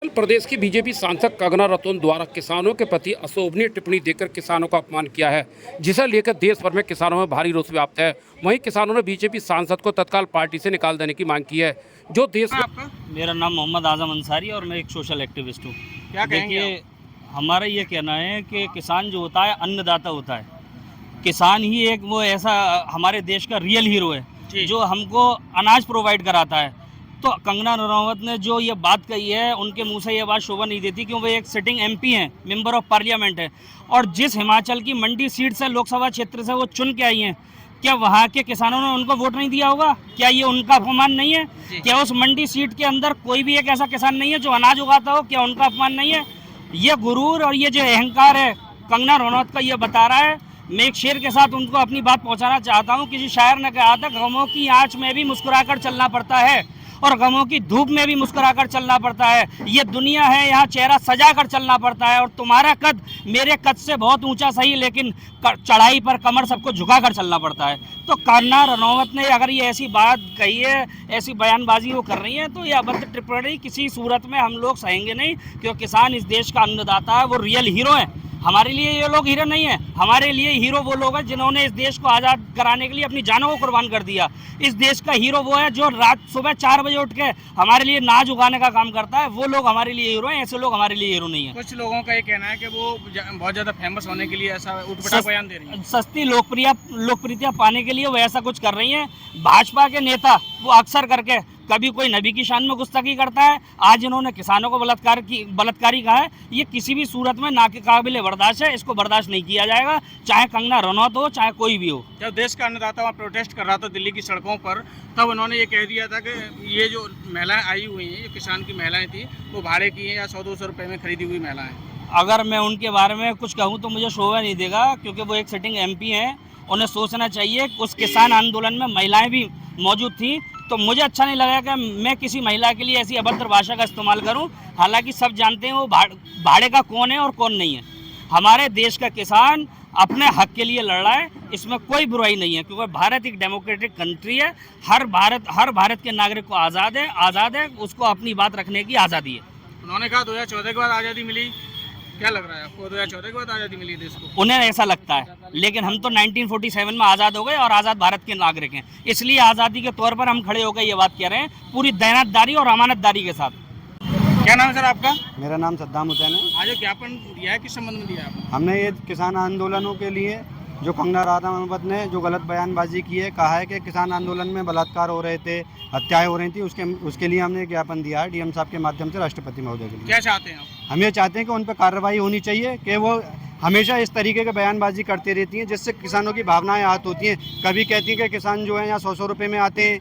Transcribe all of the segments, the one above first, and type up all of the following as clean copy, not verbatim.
प्रदेश की बीजेपी सांसद कंगना रतौन द्वारा किसानों के प्रति अशोभनीय टिप्पणी देकर किसानों का अपमान किया है, जिसे लेकर देश भर में किसानों में भारी रोष व्याप्त है। वहीं किसानों ने बीजेपी सांसद को तत्काल पार्टी से निकाल देने की मांग की है। जो देश आपका मेरा नाम मोहम्मद आजम अंसारी और मैं एक सोशल एक्टिविस्ट हूँ। क्या कहेंगे देखिए, हमारा ये कहना है कि किसान जो होता है अन्नदाता होता है। किसान ही एक वो ऐसा हमारे देश का रियल हीरो है जो हमको अनाज प्रोवाइड कराता है। तो कंगना रनौत ने जो ये बात कही है, उनके मुंह से ये बात शोभा नहीं देती, क्योंकि वो एक सिटिंग एमपी हैं, मेंबर ऑफ पार्लियामेंट है, और जिस हिमाचल की मंडी सीट से लोकसभा क्षेत्र से वो चुन के आई हैं, क्या वहाँ के किसानों ने उनको वोट नहीं दिया होगा? क्या ये उनका अपमान नहीं है? क्या उस मंडी सीट के अंदर कोई भी एक ऐसा किसान नहीं है जो अनाज उगाता हो? क्या उनका अपमान नहीं है? ये गुरूर और ये जो अहंकार है कंगना रनौत का, ये बता रहा है। मैं एक शेर के साथ उनको अपनी बात पहुंचाना चाहता हूं। किसी शायर ने कहा था, गमों की आंच में भी मुस्कुराकर चलना पड़ता है और गमों की धूप में भी मुस्कुराकर चलना पड़ता है। ये दुनिया है, यहाँ चेहरा सजा कर चलना पड़ता है, और तुम्हारा कद मेरे कद से बहुत ऊंचा सही, लेकिन चढ़ाई पर कमर सबको झुका कर चलना पड़ता है। तो कंगना रनौत ने अगर ये ऐसी बात कही है, ऐसी बयानबाजी वो कर रही है, तो ये अभद्र टिप्पणी किसी सूरत में हम लोग सहेंगे नहीं, क्योंकि किसान इस देश का अन्नदाता है, वो रियल हीरो है। हमारे लिए ये लोग हीरो नहीं है। हमारे लिए हीरो वो लोग हैं जिन्होंने इस देश को आज़ाद कराने के लिए अपनी जानों को कुर्बान कर दिया। इस देश का हीरो वो है जो रात सुबह 4 बजे उठ के हमारे लिए नाज उगाने का काम करता है। वो लोग हमारे लिए हीरो हैं, ऐसे लोग हमारे लिए हीरो नहीं है। कुछ लोगों का ये कहना है कि वो बहुत ज्यादा फेमस होने के लिए ऐसा उठपटांग बयान दे रही है। सस्ती लोकप्रियता पाने के लिए वो ऐसा कुछ कर रही हैं। भाजपा के नेता वो अक्सर करके कभी कोई नबी की शान में गुस्ताखी करता है, आज इन्होंने किसानों को बलात्कारी कहा है। ये किसी भी सूरत में ना के काबिल बर्दाश्त है, इसको बर्दाश्त नहीं किया जाएगा, चाहे कंगना रनौत हो, चाहे कोई भी हो। जब देश का अन्नदाता वहाँ प्रोटेस्ट कर रहा था दिल्ली की सड़कों पर, तब उन्होंने ये कह दिया था कि ये जो महिलाएं आई हुई हैं, ये किसान की महिलाएं थी, वो भाड़े की हैं या 100-200 रुपये में खरीदी हुई महिलाएं। अगर मैं उनके बारे में कुछ कहूँ तो मुझे शोभा नहीं देगा, क्योंकि वो एक सिटिंग एमपी हैं। उन्हें सोचना चाहिए। उस किसान आंदोलन में महिलाएं भी मौजूद थी, तो मुझे अच्छा नहीं लगा कि मैं किसी महिला के लिए ऐसी अभद्र भाषा का इस्तेमाल करूं। हालांकि सब जानते हैं वो भाड़े का कौन है और कौन नहीं है। हमारे देश का किसान अपने हक के लिए लड़ रहा है, इसमें कोई बुराई नहीं है, क्योंकि भारत एक डेमोक्रेटिक कंट्री है। हर भारत के नागरिक को आज़ाद है, उसको अपनी बात रखने की आज़ादी है। उन्होंने कहा 2014 के बाद आज़ादी मिली। क्या लग रहा है आपको, 2014 के बाद आज़ादी मिली देश को? उन्हें ऐसा लगता है, लेकिन हम तो 1947 में आज़ाद हो गए और आज़ाद भारत के नागरिक हैं। इसलिए आज़ादी के तौर पर हम खड़े होकर ये बात कह रहे हैं, पूरी दयानतदारी और अमानतदारी के साथ। क्या नाम है सर आपका? मेरा नाम सद्दाम हुसैन है। आज ज्ञापन दिया है, किस संबंध में दिया है आपने? हमने ये किसान आंदोलनों के लिए जो कंगना रनौत ने जो गलत बयानबाजी की है, कहा है कि किसान आंदोलन में बलात्कार हो रहे थे, हत्याएं हो रही थी, उसके लिए हमने ज्ञापन दिया है डीएम साहब के माध्यम से राष्ट्रपति महोदय के लिए। क्या चाहते हैं आप? हम ये चाहते हैं कि उन पर कार्रवाई होनी चाहिए कि वो हमेशा इस तरीके के बयानबाजी करती रहती हैं, जिससे किसानों की भावनाएं आहत होती हैं। कभी कहती हैं कि किसान जो है यहाँ 100-100 रुपये में आते हैं,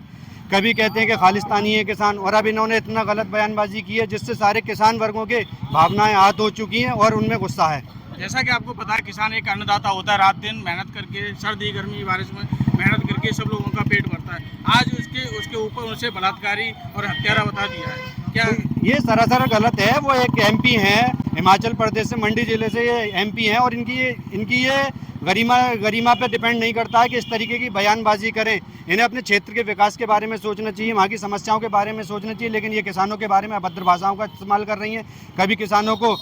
कभी कहते हैं कि खालिस्तानी है किसान, और अब इन्होंने इतना गलत बयानबाजी की है जिससे सारे किसान वर्गों के भावनाएं आहत हो चुकी हैं और उनमें गुस्सा है। जैसा कि आपको पता है, किसान एक अन्नदाता होता है, रात दिन मेहनत करके, सर्दी गर्मी बारिश में मेहनत करके सब लोगों का पेट भरता है। आज उसके ऊपर उनसे बलात्कारी और हत्यारा बता दिया है। क्या ये सरासर गलत है। वो एक एमपी हैं, हिमाचल प्रदेश से, मंडी जिले से ये एमपी हैं, और इनकी ये गरिमा पे डिपेंड नहीं करता है कि इस तरीके की बयानबाजी करें। इन्हें अपने क्षेत्र के विकास के बारे में सोचना चाहिए, वहाँ की समस्याओं के बारे में सोचना चाहिए, लेकिन ये किसानों के बारे में अभद्र भाषाओं का इस्तेमाल कर रही हैं। कभी किसानों को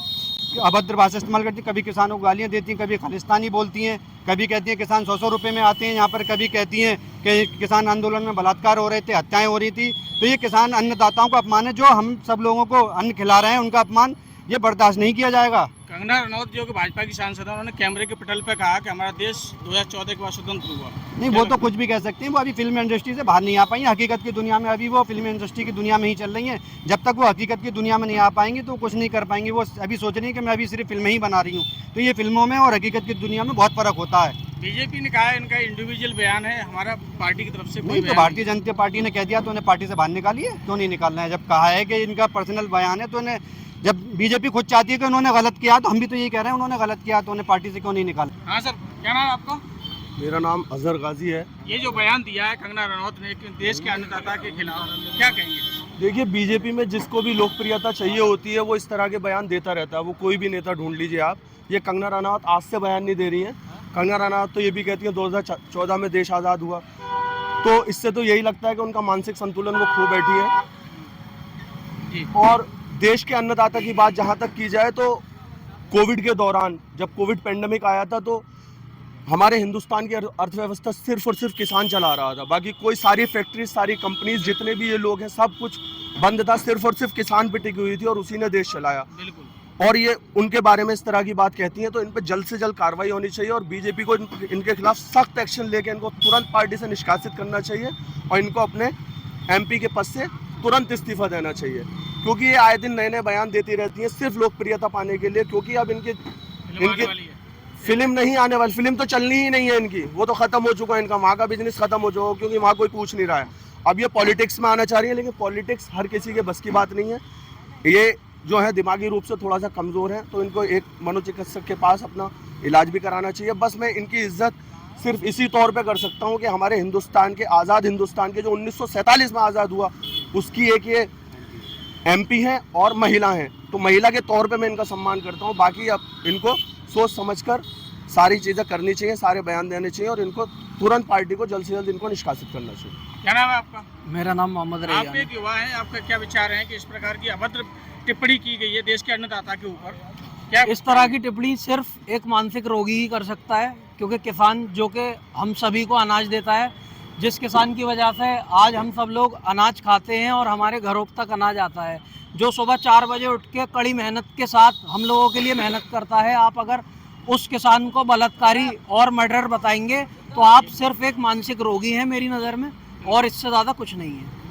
अभद्र भाषा इस्तेमाल करती हैं, कभी किसानों को गालियाँ देती हैं, कभी खालिस्तानी बोलती हैं, कभी कहती हैं किसान 100-100 रुपये में आते हैं यहाँ पर, कभी कहती हैं कि किसान आंदोलन में बलात्कार हो रहे थे, हत्याएं हो रही थी। तो ये किसान अन्नदाताओं का अपमान है। जो हम सब लोगों को अन्न खिला रहे हैं, उनका अपमान ये बर्दाश्त नहीं किया जाएगा। कंगना रनौत जो कि भाजपा की सांसद है, उन्होंने कैमरे के पटल पे कहा कि हमारा देश 2014 के बाद स्वतंत्र हुआ। नहीं, वो तो कुछ भी कह सकते हैं, वो अभी फिल्म इंडस्ट्री से बाहर नहीं आ पाई हैं। हकीकत की दुनिया में अभी वो फिल्म इंडस्ट्री की दुनिया में ही चल रही हैं। जब तक वो हकीकत की दुनिया में नहीं आ पाएंगी तो कुछ नहीं कर पाएंगी। वो अभी सोच रही है कि मैं अभी सिर्फ फिल्में ही बना रही हूँ। तो ये फिल्मों में और हकीकत की दुनिया में बहुत फ़र्क होता है। बीजेपी ने कहा है इनका इंडिविजुअल बयान है, हमारा पार्टी की तरफ से कोई नहीं, तो बयान भारतीय जनता पार्टी ने कह दिया तो उन्हें पार्टी से बाहर निकालिए। क्यों नहीं निकालना है? जब कहा है कि इनका पर्सनल बयान है, तो इन्हें, जब बीजेपी खुद चाहती है कि उन्होंने गलत किया, तो हम भी तो यही कह रहे हैं उन्होंने गलत किया, तो उन्हें पार्टी से क्यों नहीं निकाला? हाँ सर, क्या नाम है आपका? मेरा नाम अजहर गाजी है। ये जो बयान दिया है कंगना रनौत ने देश के अन्नदाता के खिलाफ, क्या कहेंगे? देखिए, बीजेपी में जिसको भी लोकप्रियता चाहिए होती है वो इस तरह के बयान देता रहता है। वो कोई भी नेता ढूंढ लीजिए आप। ये कंगना रनौत आज से बयान नहीं दे रही हैं। कंगना रनौत तो ये भी कहती है 2014 में देश आज़ाद हुआ। तो इससे तो यही लगता है कि उनका मानसिक संतुलन वो खो बैठी है। और देश के अन्नदाता की बात जहाँ तक की जाए तो कोविड के दौरान जब कोविड पेंडेमिक आया था तो हमारे हिंदुस्तान की अर्थव्यवस्था सिर्फ और सिर्फ किसान चला रहा था। बाकी कोई सारी फैक्ट्रीज, सारी कंपनीज, जितने भी ये लोग हैं, सब कुछ बंद था। सिर्फ और सिर्फ किसान पे टिकी हुई थी और उसी ने देश चलाया। बिल्कुल। और ये उनके बारे में इस तरह की बात कहती हैं तो इन पर जल्द से जल्द कार्रवाई होनी चाहिए और बीजेपी को इनके खिलाफ सख्त एक्शन लेके इनको तुरंत पार्टी से निष्कासित करना चाहिए और इनको अपने MP के पद से तुरंत इस्तीफा देना चाहिए, क्योंकि ये आए दिन नए नए बयान देती रहती हैं सिर्फ लोकप्रियता पाने के लिए। क्योंकि अब इनकी फिल्म नहीं आने वाली, फिल्म तो चलनी ही नहीं है इनकी, वो तो खत्म हो चुका है इनका, वहाँ का बिजनेस खत्म हो चुका है, क्योंकि वहाँ कोई पूछ नहीं रहा है। अब ये पॉलिटिक्स में आना चाह रही है, लेकिन पॉलिटिक्स हर किसी के बस की बात नहीं है। ये जो है दिमागी रूप से थोड़ा सा कमज़ोर है, तो इनको एक मनोचिकित्सक के पास अपना इलाज भी कराना चाहिए। बस मैं इनकी इज्जत सिर्फ इसी तौर पे कर सकता हूँ कि हमारे हिंदुस्तान के, आज़ाद हिंदुस्तान के, जो 1947 में आज़ाद हुआ, उसकी एक ये MP हैं और महिला हैं, तो महिला के तौर पे मैं इनका सम्मान करता हूँ। बाकी अब इनको सोच समझकर सारी चीज़ें करनी चाहिए, सारे बयान देने चाहिए और इनको तुरंत पार्टी को जल्द से जल्द इनको निष्कासित करना चाहिए। क्या नाम है आपका? मेरा नाम मोहम्मद रैयान आप एक युवा हैं, आपका क्या विचार है कि इस प्रकार की अभद्र टिप्पणी की गई है देश के अन्नदाता के ऊपर? क्या इस तरह की टिप्पणी सिर्फ एक मानसिक रोगी ही कर सकता है, क्योंकि किसान जो कि हम सभी को अनाज देता है, जिस किसान की वजह से आज हम सब लोग अनाज खाते हैं और हमारे घरों तक अनाज आता है, जो सुबह 4 बजे उठ के कड़ी मेहनत के साथ हम लोगों के लिए मेहनत करता है, आप अगर उस किसान को बलात्कारी और मर्डर बताएंगे तो आप सिर्फ एक मानसिक रोगी हैं मेरी नज़र में, और इससे ज़्यादा कुछ नहीं है।